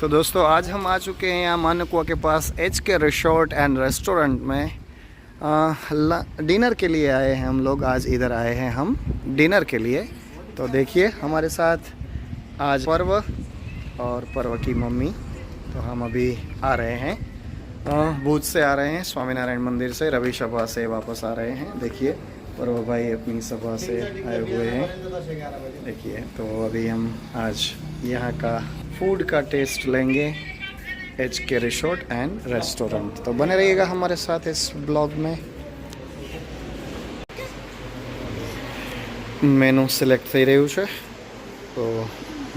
तो दोस्तों आज हम आ चुके हैं यहाँ मानकुआ के पास HK रिसोर्ट एंड रेस्टोरेंट में डिनर के लिए आए हैं हम लोग। आज इधर आए हैं हम डिनर के लिए। तो देखिए हमारे साथ आज पर्व और पर्व की मम्मी। तो हम अभी आ रहे हैं भूज से आ रहे हैं, स्वामीनारायण मंदिर से, रवि सभा से वापस आ रहे हैं। देखिए पर्व भाई अपनी सभा से आए हुए हैं। देखिए तो अभी हम आज यहाँ का फूड का टेस्ट लेंगे, HK रिसोर्ट एंड रेस्टोरेंट। तो बने रहिएगा हमारे साथ इस ब्लॉग में। मेनू सिलेक्ट થઈ રહ્યું છે તો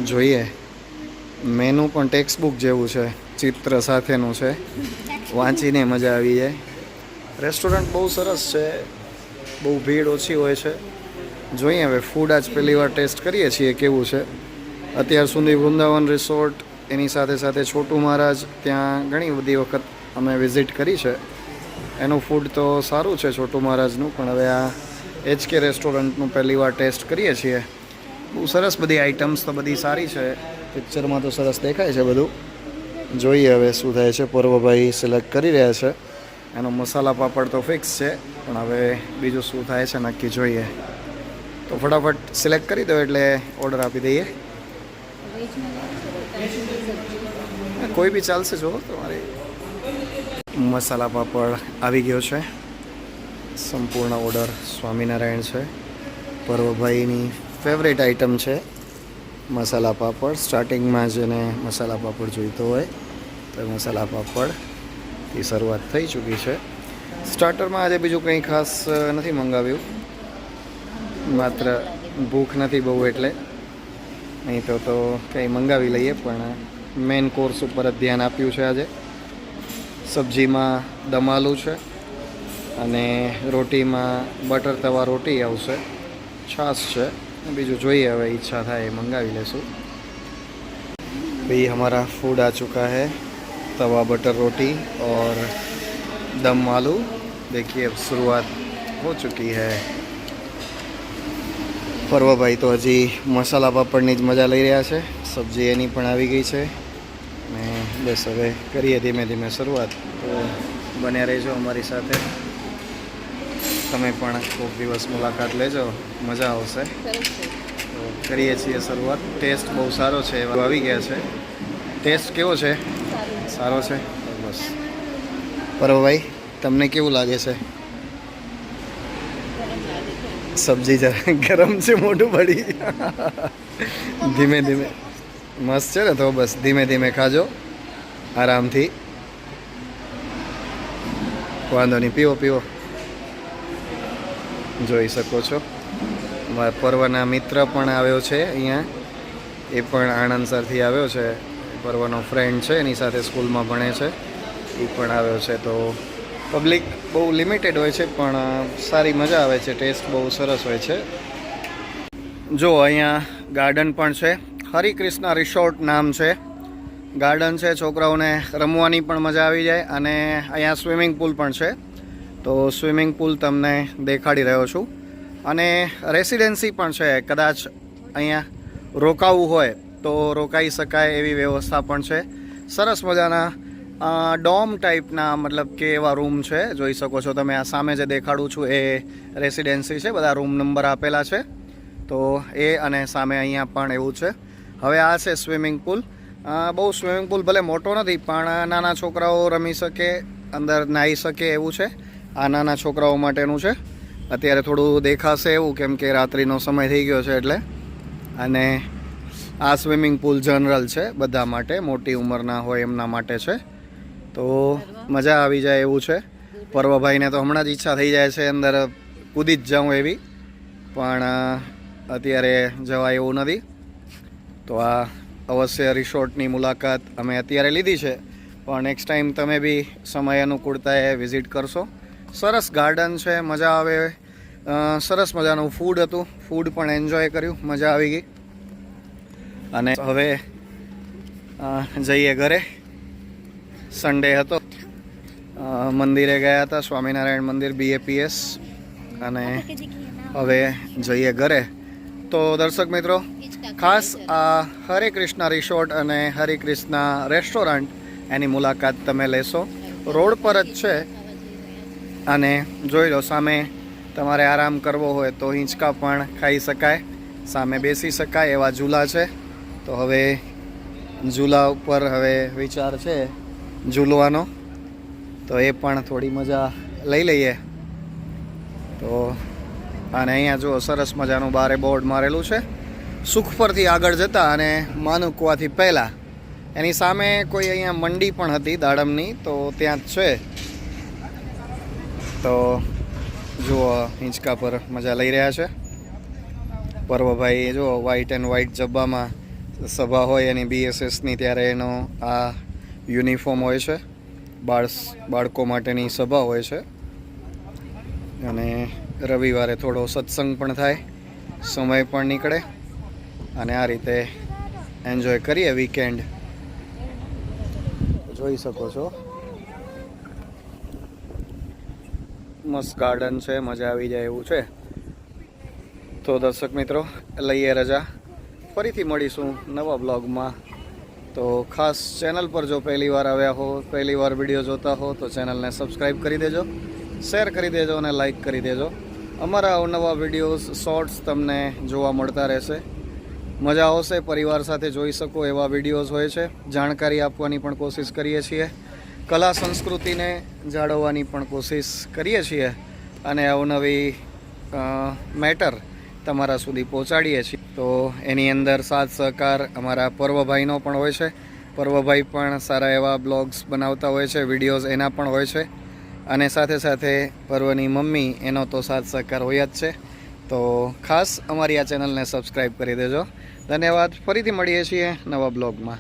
જોઈએ। મેનુ પણ ટેક્સ્ટ બુક જેવું છે, ચિત્ર સાથેનું છે, વાંચીને મજા આવી જાય। રેસ્ટોરન્ટ બહુ સરસ છે, બહુ ભીડ ઓછી હોય છે। જોઈએ હવે ફૂડ આજ પહેલી વાર ટેસ્ટ કરીએ છીએ કેવું છે। અત્યાર સુધી વૃંદાવન રિસોર્ટ, એની સાથે સાથે છોટુ મહારાજ, ત્યાં ઘણી બધી વખત અમે વિઝિટ કરી છે। એનું ફૂડ તો સારું છે છોટુ મહારાજનું, પણ હવે આ HK રેસ્ટોરન્ટનું પહેલી વાર ટેસ્ટ કરીએ છીએ। બહુ સરસ, બધી આઇટમ્સ તો બધી સારી છે, પિક્ચરમાં તો સરસ દેખાય છે બધું। જોઈએ હવે શું થાય છે। પૂર્વભાઈ સિલેક્ટ કરી રહ્યા છે, એનો મસાલા પાપડ તો ફિક્સ છે, પણ હવે બીજું શું થાય છે નક્કી જોઈએ। તો ફટાફટ સિલેક્ટ કરી દો એટલે ઓર્ડર આપી દઈએ। કોઈ બી ચાલશે, જો તમારે। મસાલા પાપડ આવી ગયો છે, સંપૂર્ણ ઓર્ડર સ્વામિનારાયણ છે। પર્વભાઈની ફેવરેટ આઇટમ છે મસાલા પાપડ। સ્ટાર્ટિંગમાં જેને મસાલા પાપડ જોઈતો હોય તો મસાલા પાપડથી શરૂઆત થઈ ચૂકી છે। સ્ટાર્ટરમાં આજે બીજું કંઈ ખાસ નથી મંગાવ્યું, માત્ર ભૂખ નથી બહુ એટલે, નહીં તો કંઈ મંગાવી લઈએ, પણ મેઇન કોર્સ ઉપર જ ધ્યાન આપ્યું છે આજે। સબ્જીમાં દમ આલુ છે અને રોટીમાં બટર તવા રોટી આવશે, છાશ છે, બીજું જોઈએ હવે ઈચ્છા થાય એ મંગાવી લેશું। भाई हमारा फूड आ चुका है, तवा बटर रोटी और दम आलू। देखिए अब शुरुआत हो चुकी है। पर्वभाई तो हजी मसाला पापड़नी ज मजा लई रह्या छे, सब्जी एनी पण आवी गई है ने बस हवे करीए धीमे धीमे शुरुआत। तो बन्या रहीजो अमारी साथे, तमे पण कोक दिवस मुलाकात लेजो, मजा आवशे। तो करीए छीए शुरुआत। टेस्ट बहुत सारो छे, आवी गया छे। टेस्ट केवो छे? सारो छे। बस पर्वभाई तमने केवुं लागे छे? सब्जी जरा गरम से मोटू पड़ी धीमे धीमे मस्त है। तो बस धीमे धीमे खाजो, आराम थी, वांधो नहीं, पीवो पीवो। જોઈ શકો છો મારા પર્વના મિત્ર પણ આવ્યો છે અહીંયા, એ પણ આણંદસરથી આવ્યો છે। પર્વનો ફ્રેન્ડ છે, એની સાથે સ્કૂલમાં ભણે છે, એ પણ આવ્યો છે। તો પબ્લિક બહુ લિમિટેડ હોય છે, પણ સારી મજા આવે છે, ટેસ્ટ બહુ સરસ હોય છે। જો અહીંયા ગાર્ડન પણ છે, હરિકૃષ્ણ રિસોર્ટ નામ છે, ગાર્ડન છે, છોકરાઓને રમવાની પણ મજા આવી જાય। અને અહીંયા સ્વિમિંગ પુલ પણ છે, તો સ્વિમિંગ પુલ તમને દેખાડી રહ્યો છું। અને રેસિડેન્સી પણ છે, કદાચ અહીંયા રોકાવું હોય તો રોકાઈ શકાય એવી વ્યવસ્થા પણ છે। સરસ મજાના ડોમ ટાઈપના, મતલબ કે એવા રૂમ છે, જોઈ શકો છો તમે। આ સામે જે દેખાડું છું એ રેસિડેન્સી છે, બધા રૂમ નંબર આપેલા છે, તો એ અને સામે અહીંયા પણ એવું છે। હવે આ છે સ્વિમિંગ પુલ। બહુ સ્વિમિંગ પુલ ભલે મોટો નથી, પણ નાના છોકરાઓ રમી શકે, અંદર નાહી શકે એવું છે। આ નાના છોકરાઓ માટેનું છે। અત્યારે થોડું દેખાશે એવું, કેમ કે રાત્રિનો સમય થઈ ગયો છે એટલે। અને આ સ્વિમિંગ પુલ જનરલ છે, બધા માટે, મોટી ઉંમરના હોય એમના માટે છે। તો મજા આવી જાય એવું છે। પર્વભાઈને તો હમણાં જ ઈચ્છા થઈ જાય છે અંદર કૂદી જ જાઉં એવી, પણ અત્યારે જવાય એવું નથી। તો આ અવશ્ય રિસોર્ટની મુલાકાત અમે અત્યારે લીધી છે, પણ નેક્સ્ટ ટાઈમ તમે બી સમય અનુકૂળતાએ વિઝિટ કરશો। સરસ ગાર્ડન છે, મજા આવે। સરસ મજાનું ફૂડ હતું, ફૂડ પણ એન્જોય કર્યું, મજા આવી ગઈ। અને હવે જઈએ ઘરે। સન્ડે હતો, મંદિરે ગયા હતા, સ્વામિનારાયણ મંદિર BAPS, અને હવે જઈએ ઘરે। તો દર્શક મિત્રો, ખાસ આ હરે કૃષ્ણ રિસોર્ટ અને હરે કૃષ્ણ રેસ્ટોરન્ટ એની મુલાકાત તમે લેશો. રોડ પર જ છે અને જોઈ લો સામે તમારે આરામ કરવો હોય તો હિંચકા પણ ખાઈ શકાય, સામે બેસી શકાય એવા ઝૂલા છે. તો હવે ઝૂલા ઉપર હવે વિચાર છે ઝૂલવાનો, તો એ પણ થોડી મજા લઈ લઈએ. તો અને અહીંયા જુઓ સરસ મજાનું બારે બોર્ડ મારેલું છે, સુખપરથી આગળ જતા અને માનુકવાથી પહેલાં એની સામે કોઈ અહીંયા મંડી પણ હતી દાડમની, તો ત્યાં જ છે. તો જુઓ હિંચકા પર મજા લઈ રહ્યા છે પર્વભાઈ. જુઓ વ્હાઈટ એન્ડ વ્હાઈટ જબ્બામાં સભા હોય એની BSSની ત્યારે એનો આ યુનિફોર્મ હોય છે. બાળકો માટેની સભા હોય છે અને રવિવારે થોડો સત્સંગ પણ થાય, સમય પણ નીકળે અને આ રીતે એન્જોય કરીએ વીકેન્ડ. જોઈ શકો છો મસ્ત ગાર્ડન છે, મજા આવી જાય એવું છે. તો દર્શક મિત્રો લઈએ રજા, ફરીથી મળીશું નવા બ્લોગમાં. તો ખાસ ચેનલ પર જો પહેલી વાર આવ્યા હો, પહેલી વાર વિડીયો જોતા હો તો ચેનલને સબસ્ક્રાઈબ કરી દેજો, શેર કરી દેજો અને લાઈક કરી દેજો. અમારા અવનવા વિડીયોઝ શોર્ટ્સ તમને જોવા મળતા રહેશે. મજા આવશે, પરિવાર સાથે જોઈ શકો એવા વિડીયોઝ હોય છે. જાણકારી આપવાની પણ કોશિશ કરીએ છીએ, કલા સંસ્કૃતિને જાળવવાની પણ કોશિશ કરીએ છીએ અને અવનવી મેટર તમારા સુધી પહોંચાડીએ છીએ. તો એની અંદર સાથ સહકાર અમારા પર્વભાઈનો પણ હોય છે. પર્વભાઈ પણ સારા એવા બ્લોગ્સ બનાવતા હોય છે, વિડીયોઝ એના પણ હોય છે. અને સાથે સાથે પર્વની મમ્મી એનો તો સાથ સહકાર હોય જ છે. તો ખાસ અમારી આ ચેનલને સબસ્ક્રાઈબ કરી દેજો. ધન્યવાદ. ફરીથી મળીએ છીએ નવા બ્લોગમાં.